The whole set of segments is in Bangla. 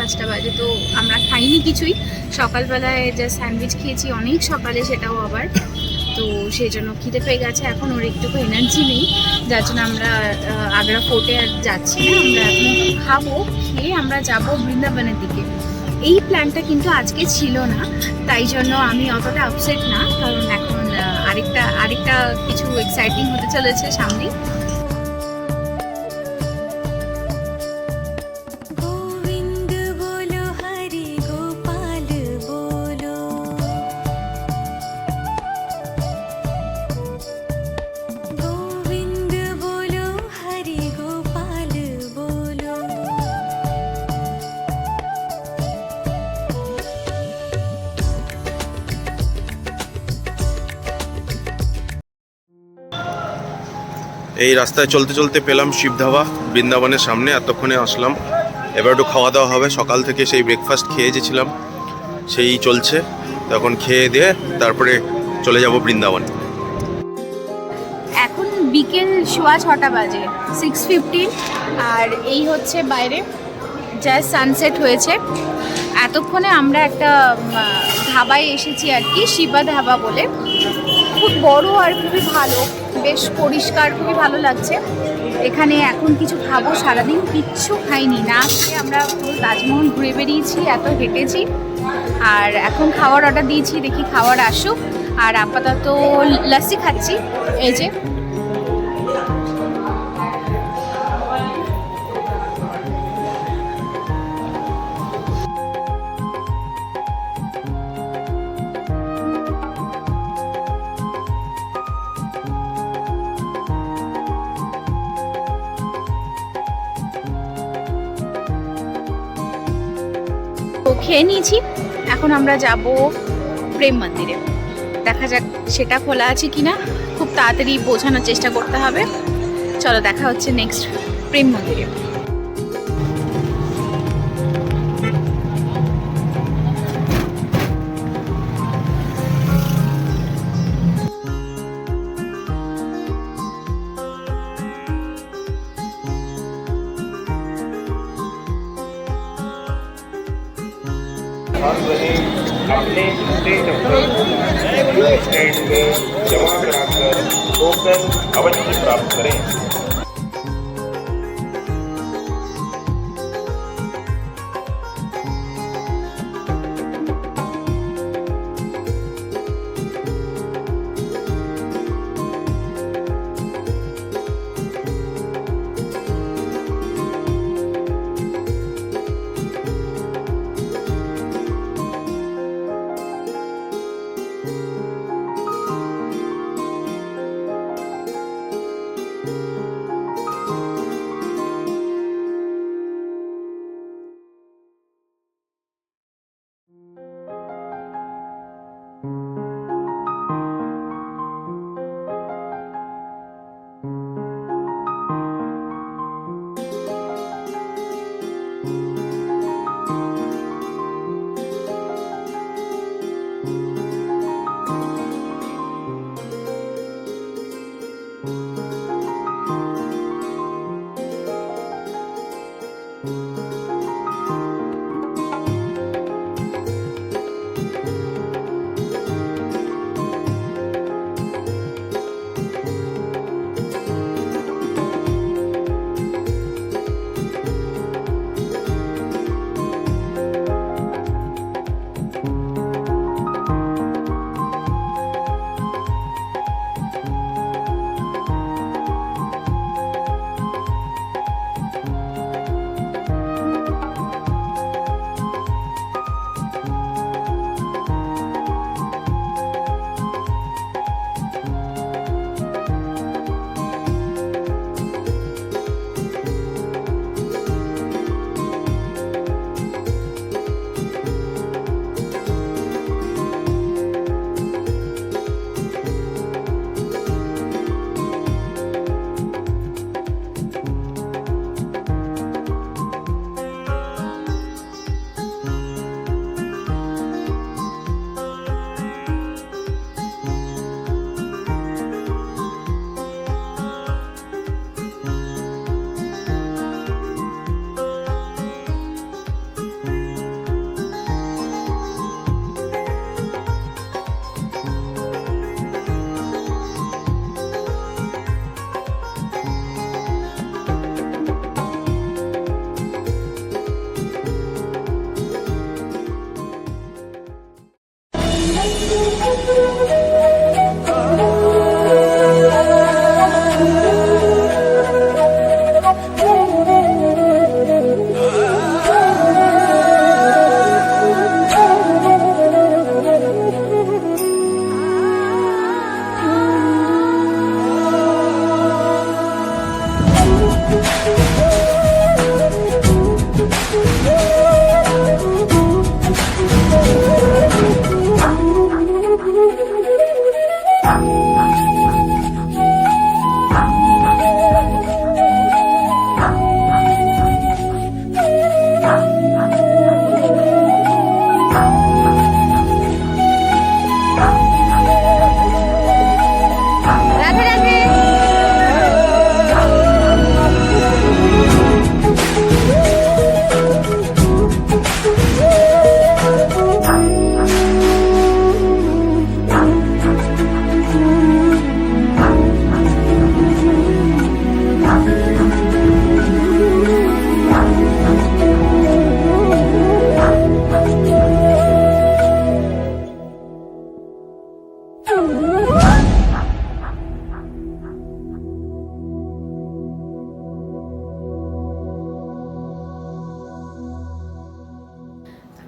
5টা বাজে, তো আমরা খাইনি কিছুই। সকালবেলায় যা স্যান্ডউইচ খেয়েছি অনেক সকালে, সেটাও আবার, তো সেই জন্য খিদে পেয়ে গেছে। এখন ওর একটুকু এনার্জি নেই, যার জন্য আমরা আগ্রা ফোর্টে আর যাচ্ছি না। আমরা এখন খাবো, খেয়ে আমরা যাব বৃন্দাবনের দিকে। এই প্ল্যানটা কিন্তু আজকে ছিল না, তাই জন্য আমি অতটা আপসেট না, কারণ এখন আরেকটা কিছু এক্সাইটিং হতে চলেছে সামনে। এই রাস্তায় চলতে চলতে পেলাম শিব ধাবা বৃন্দাবনের সামনে। এতক্ষণে আসলাম, এবার একটু খাওয়া দাওয়া হবে। সকাল থেকে সেই ব্রেকফাস্ট খেয়ে যেছিলাম সেই চলছে, তখন খেয়ে দিয়ে তারপরে চলে যাব বৃন্দাবন। এখন বিকেল 6:15 বাজে, 6:15, আর এই হচ্ছে বাইরে জাস্ট সানসেট হয়েছে। এতক্ষণে আমরা একটা ধাবায় এসেছি আর কি, শিবা ধাবা বলে। খুব বড় আর খুবই ভালো, বেশ পরিষ্কার, খুবই ভালো লাগছে। এখানে এখন কিছু খাবো, সারাদিন কিচ্ছু খাইনি, না খেয়ে আমরা পুরো তাজমহল ঘুরে বেরিয়েছি, এত হেঁটেছি। আর এখন খাওয়ার অর্ডার দিয়েছি, দেখি খাওয়ার আসুক। আর আপাতত লস্যি খাচ্ছি, এই যে। তো খেয়ে নিয়েছি, এখন আমরা যাব প্রেম মন্দিরে। দেখা যাক সেটা খোলা আছে কিনা, খুব তাড়াতাড়ি বোঝানোর চেষ্টা করতে হবে। চলো, দেখা হচ্ছে নেক্সট প্রেম মন্দিরে। अपने स्टेट में जमा कराकर टोकन अवश्य प्राप्त करें।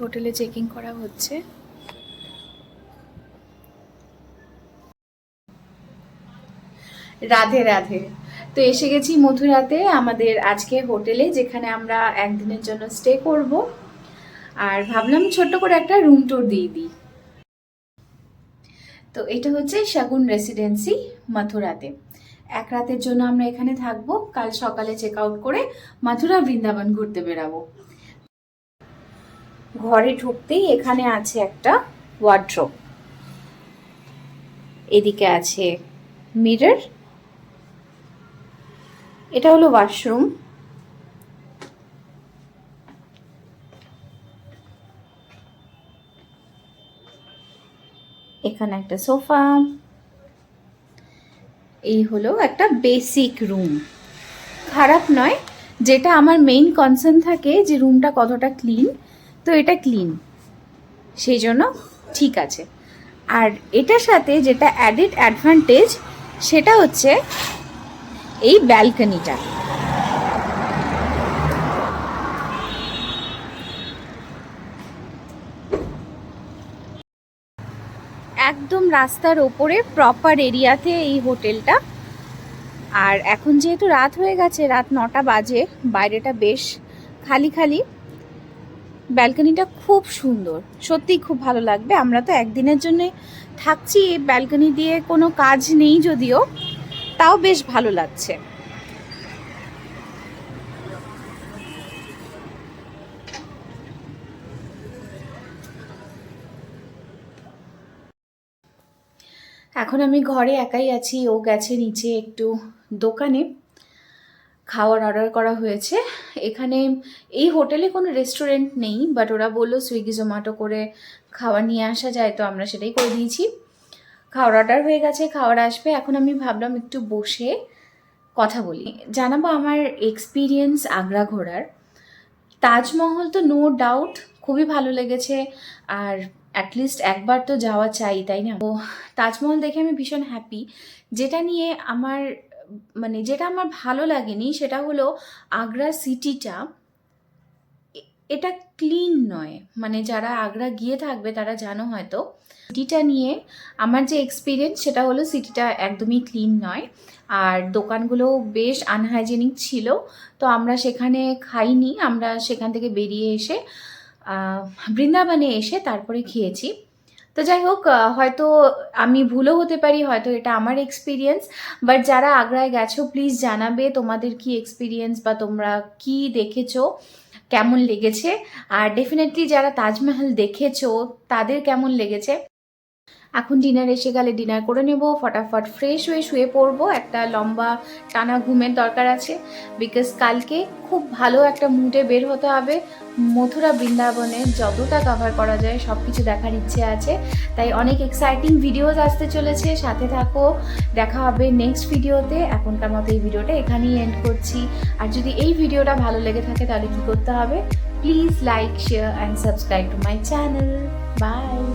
হোটেলে চেকিং করা হচ্ছে। রাধে রাধে। তো এসে গেছি মথুরাতে আমাদের আজকে হোটেলে, যেখানে আমরা একদিনের জন্য স্টে করব। আর ভাবলাম ছোট্ট করে একটা রুম ট্যুর দিয়ে দিই। তো এটা হচ্ছে শগুন রেসিডেন্সি মথুরাতে। এক রাতের জন্য আমরা এখানে থাকবো। কাল সকালে চেক আউট করে মথুরা বৃন্দাবন ঘুরতে বেরাবো। ঘরে ঢুকতেই এখানে আছে একটা ওয়ার্ড্রোব, এদিকে আছে মিরর, এটা হলো ওয়াশরুম, এখানে একটা সোফা। এই হলো একটা বেসিক রুম, খারাপ নয়। যেটা আমার মেইন কনসার্ন থাকে যে রুমটা কতটা ক্লিন, তো এটা ক্লিন, সেই জন্য ঠিক আছে। আর এটার সাথে যেটা অ্যাডেড অ্যাডভান্টেজ সেটা হচ্ছে এই ব্যালকনিটা। একদম রাস্তার ওপরে প্রপার এরিয়াতে এই হোটেলটা। আর এখন যেহেতু রাত হয়ে গেছে, রাত 9টা বাজে, বাইরেটা বেশ খালি খালি। ব্যালকনিটা খুব সুন্দর, সত্যিই খুব ভালো লাগবে। আমরা তো একদিনের জন্য থাকছি, ব্যালকনি দিয়ে কোনো কাজ নেই যদিও, তাও বেশ ভালো লাগছে। এখন আমি ঘরে একাই আছি, ও গেছে নিচে একটু দোকানে। খাওয়ার অর্ডার করা হয়েছে। এখানে এই হোটেলে কোনো রেস্টুরেন্ট নেই, বাট ওরা বললো সুইগি জোম্যাটো করে খাবার নিয়ে আসা যায়, তো আমরা সেটাই করে দিয়েছি। খাওয়ার অর্ডার হয়ে গেছে, খাওয়ার আসবে। এখন আমি ভাবলাম একটু বসে কথা বলি, জানাবো আমার এক্সপিরিয়েন্স আগ্রা ঘোরার। তাজমহল তো নো ডাউট খুবই ভালো লেগেছে, আর অ্যাটলিস্ট একবার তো যাওয়া চাই, তাই না? তো তাজমহল দেখে আমি ভীষণ হ্যাপি। যেটা নিয়ে আমার যেটা আমার ভালো লাগেনি সেটা হলো আগ্রা সিটিটা, এটা ক্লিন নয়। যারা আগ্রা গিয়ে থাকবে তারা জানো হয়তো। সিটিটা নিয়ে আমার যে এক্সপিরিয়েন্স সেটা হলো সিটিটা একদমই ক্লিন নয়, আর দোকানগুলো বেশ আনহাইজেনিক ছিল। তো আমরা সেখানে খাইনি, আমরা সেখান থেকে বেরিয়ে এসে বৃন্দাবনে এসে তারপরে খেয়েছি। তো যাই হোক, হয়তো আমি ভুলও হতে পারি, হয়তো এটা আমার এক্সপিরিয়েন্স। বাট যারা আগ্রায় গেছো প্লিজ জানাবে তোমাদের কি এক্সপিরিয়েন্স, বা তোমরা কি দেখেছো, কেমন লেগেছে। আর ডেফিনেটলি যারা তাজমহল দেখেছো তাদের কেমন লেগেছে। এখন ডিনার এসে গেলে ডিনার করে নেব, ফটাফট ফ্রেশ হয়ে শুয়ে পড়বো। একটা লম্বা টানা ঘুমের দরকার আছে, বিকজ কালকে খুব ভালো একটা মুডে বের হতে হবে। মথুরা বৃন্দাবনে যতটা কভার করা যায় সব কিছু দেখার ইচ্ছে আছে, তাই অনেক এক্সাইটিং ভিডিওস আসতে চলেছে। সাথে থাকো, দেখা হবে নেক্সট ভিডিওতে। এখনকার মতো এই ভিডিওটা এখানেই এন্ড করছি। আর যদি এই ভিডিওটা ভালো লেগে থাকে তাহলে কি করতে হবে, please like, share and subscribe to my channel. By.